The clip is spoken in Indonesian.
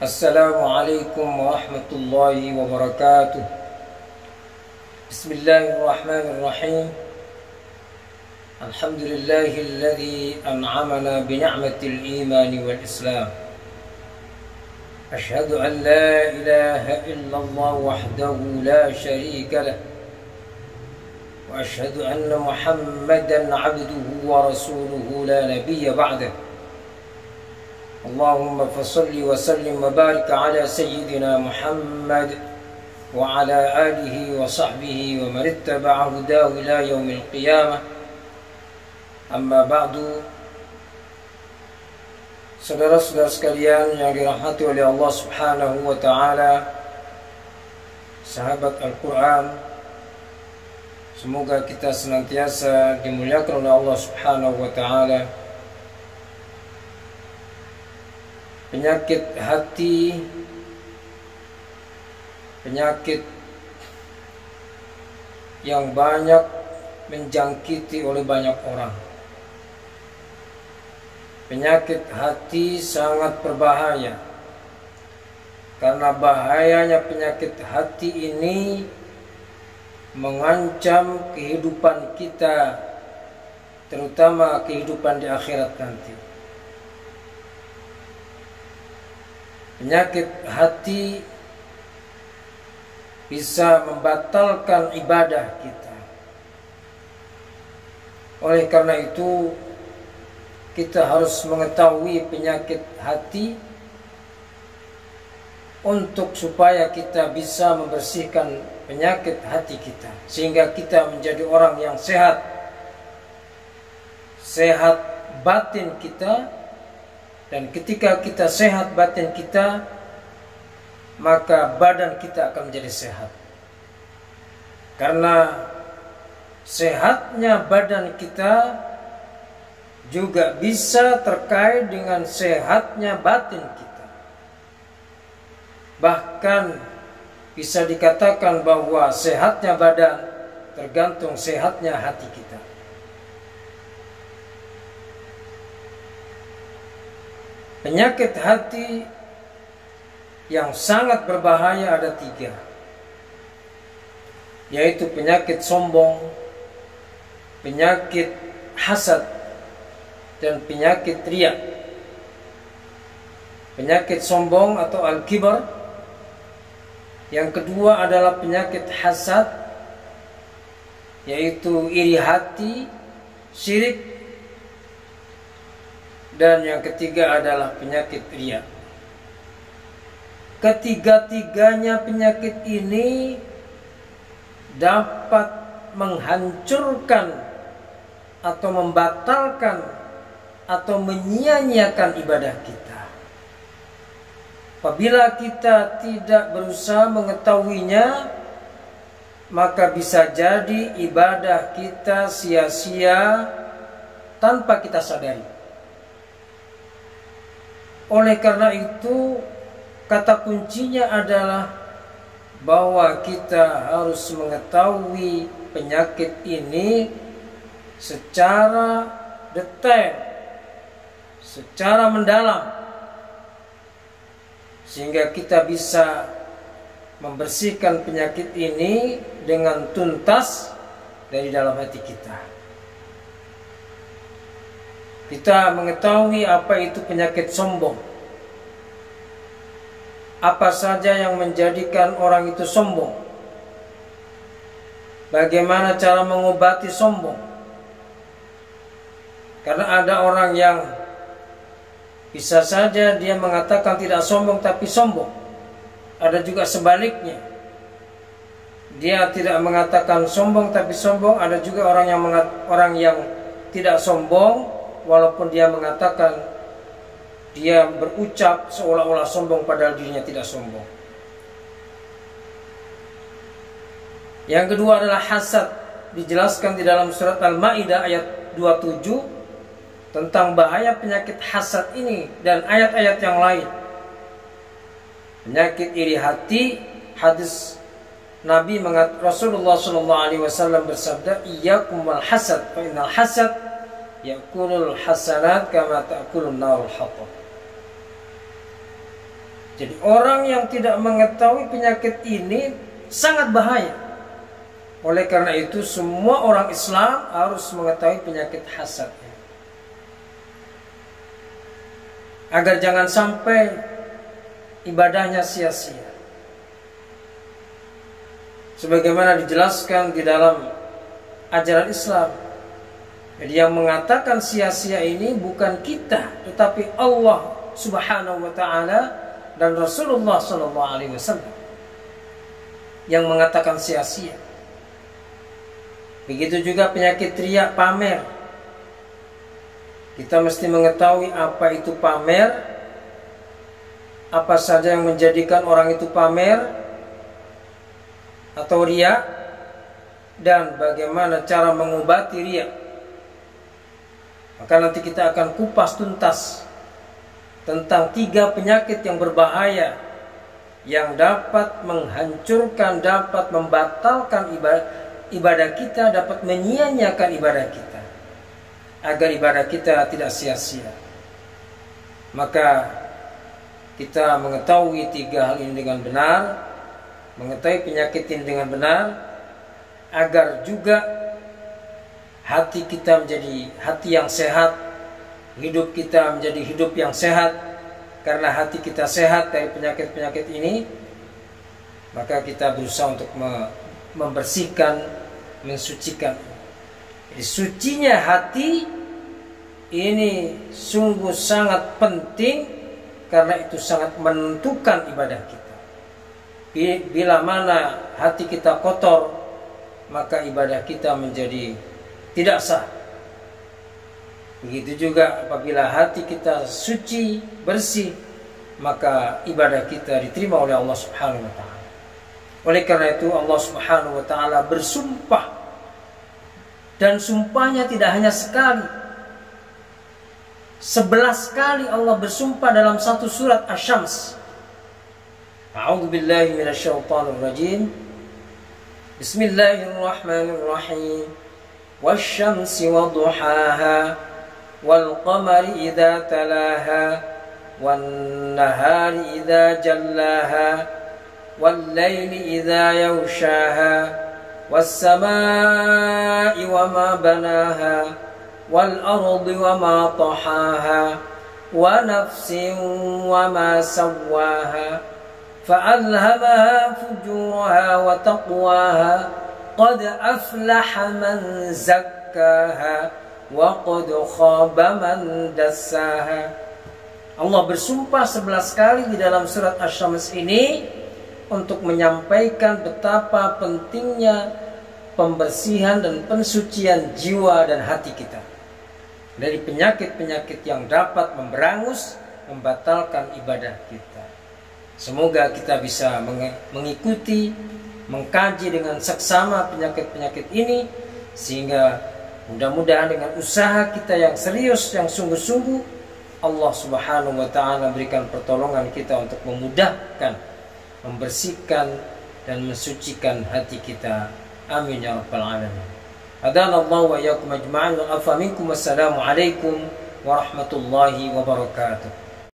Assalamualaikum warahmatullahi wabarakatuh. Bismillahirrahmanirrahim. Alhamdulillahilladzi an'amana bi ni'matil imani wal islam. Asyhadu an la ilaha illallah wahdahu la syarika lah. Wa asyhadu anna Muhammadan 'abduhu wa rasuluhu la nabiyya ba'dahu. Allahumma fasalli wa sallim wa barik ala sayyidina Muhammad wa ala alihi wa sahbihi wa man ittaba'a hudahu ila yaumil qiyamah. Amma ba'du. Saudara-saudara sekalian yang dirahmati oleh Allah Subhanahu wa taala, sahabat Al-Qur'an, semoga kita senantiasa dimuliakan oleh Allah Subhanahu wa taala. Penyakit hati, penyakit yang banyak menjangkiti oleh banyak orang. Penyakit hati sangat berbahaya, karena bahayanya penyakit hati ini mengancam kehidupan kita, terutama kehidupan di akhirat nanti. Penyakit hati bisa membatalkan ibadah kita. Oleh karena itu, kita harus mengetahui penyakit hati untuk supaya kita bisa membersihkan penyakit hati kita, sehingga kita menjadi orang yang sehat. Sehat batin kita. Dan ketika kita sehat batin kita, maka badan kita akan menjadi sehat. Karena sehatnya badan kita juga bisa terkait dengan sehatnya batin kita. Bahkan bisa dikatakan bahwa sehatnya badan tergantung sehatnya hati kita. Penyakit hati yang sangat berbahaya ada 3, yaitu penyakit sombong, penyakit hasad, dan penyakit riya. Penyakit sombong atau al-kibar. Yang kedua adalah penyakit hasad, yaitu iri hati, syirik. Dan yang ketiga adalah penyakit riya. Ketiga-tiganya penyakit ini dapat menghancurkan atau membatalkan atau menyia-nyiakan ibadah kita. Apabila kita tidak berusaha mengetahuinya, maka bisa jadi ibadah kita sia-sia tanpa kita sadari. Oleh karena itu, kata kuncinya adalah bahwa kita harus mengetahui penyakit ini secara detail, secara mendalam, sehingga kita bisa membersihkan penyakit ini dengan tuntas dari dalam hati kita. Kita mengetahui apa itu penyakit sombong. Apa saja yang menjadikan orang itu sombong. Bagaimana cara mengobati sombong. Karena ada orang yang bisa saja dia mengatakan tidak sombong tapi sombong. Ada juga sebaliknya. Dia tidak mengatakan sombong tapi sombong. Ada juga orang yang tidak sombong, walaupun dia mengatakan, dia berucap seolah-olah sombong padahal dirinya tidak sombong. Yang kedua adalah hasad. Dijelaskan di dalam surat Al-Maidah ayat 27 tentang bahaya penyakit hasad ini dan ayat-ayat yang lain. Penyakit iri hati, hadis Nabi Rasulullah SAW bersabda, "Iyyakum wal hasad, fa innal hasad ya'kulul hasanat kama ta'kulun narul hatab." Jadi orang yang tidak mengetahui penyakit ini sangat bahaya. Oleh karena itu semua orang Islam harus mengetahui penyakit hasad, agar jangan sampai ibadahnya sia-sia. Sebagaimana dijelaskan di dalam ajaran Islam, jadi yang mengatakan sia-sia ini bukan kita, tetapi Allah Subhanahu wa ta'ala dan Rasulullah sallallahu alaihi wasallam yang mengatakan sia-sia. Begitu juga penyakit riya, pamer. Kita mesti mengetahui apa itu pamer, apa saja yang menjadikan orang itu pamer atau riya, dan bagaimana cara mengobati riya. Maka nanti kita akan kupas tuntas tentang 3 penyakit yang berbahaya yang dapat menghancurkan, dapat membatalkan ibadah kita, dapat menyia-nyiakan ibadah kita, agar ibadah kita tidak sia-sia. Maka kita mengetahui 3 hal ini dengan benar, mengetahui penyakit ini dengan benar, agar juga hati kita menjadi hati yang sehat, hidup kita menjadi hidup yang sehat. Karena hati kita sehat dari penyakit-penyakit ini, maka kita berusaha untuk membersihkan, mensucikan. Jadi sucinya hati ini sungguh sangat penting, karena itu sangat menentukan ibadah kita. Bila mana hati kita kotor, maka ibadah kita menjadi tidak sah. Begitu juga apabila hati kita suci, bersih, maka ibadah kita diterima oleh Allah Subhanahu wa ta'ala. Oleh karena itu Allah Subhanahu wa ta'ala bersumpah, dan sumpahnya tidak hanya sekali, 11 kali Allah bersumpah dalam satu surat Asy-Syams. A'udzu billahi minasyaitonir rajim. Bismillahirrahmanirrahim. Wasyamsi wadduhaha wal qamari idza talaha wan nahari idza jallaha wal laili idza yaghshaha was samaa'i wama banaha wal ardi wama tahaha wa nafsin wama sawwaha fa'alhamaha fujuraha wa taqwaha qad aflaha man zakkaha wa qad khaba man dassaha. Allah bersumpah 11 kali di dalam surat Asy-Syams ini untuk menyampaikan betapa pentingnya pembersihan dan pensucian jiwa dan hati kita dari penyakit-penyakit yang dapat memberangus, membatalkan ibadah kita. Semoga kita bisa mengikuti, mengkaji dengan seksama penyakit-penyakit ini, sehingga mudah-mudahan dengan usaha kita yang serius, yang sungguh-sungguh, Allah Subhanahu wa ta'ala berikan pertolongan kita untuk memudahkan, membersihkan dan mensucikan hati kita. Amin ya rabbal alamin. Hadanallahu wa iyyakum ajma'in wa afa minkum. Wassalamu alaikum warahmatullahi wabarakatuh.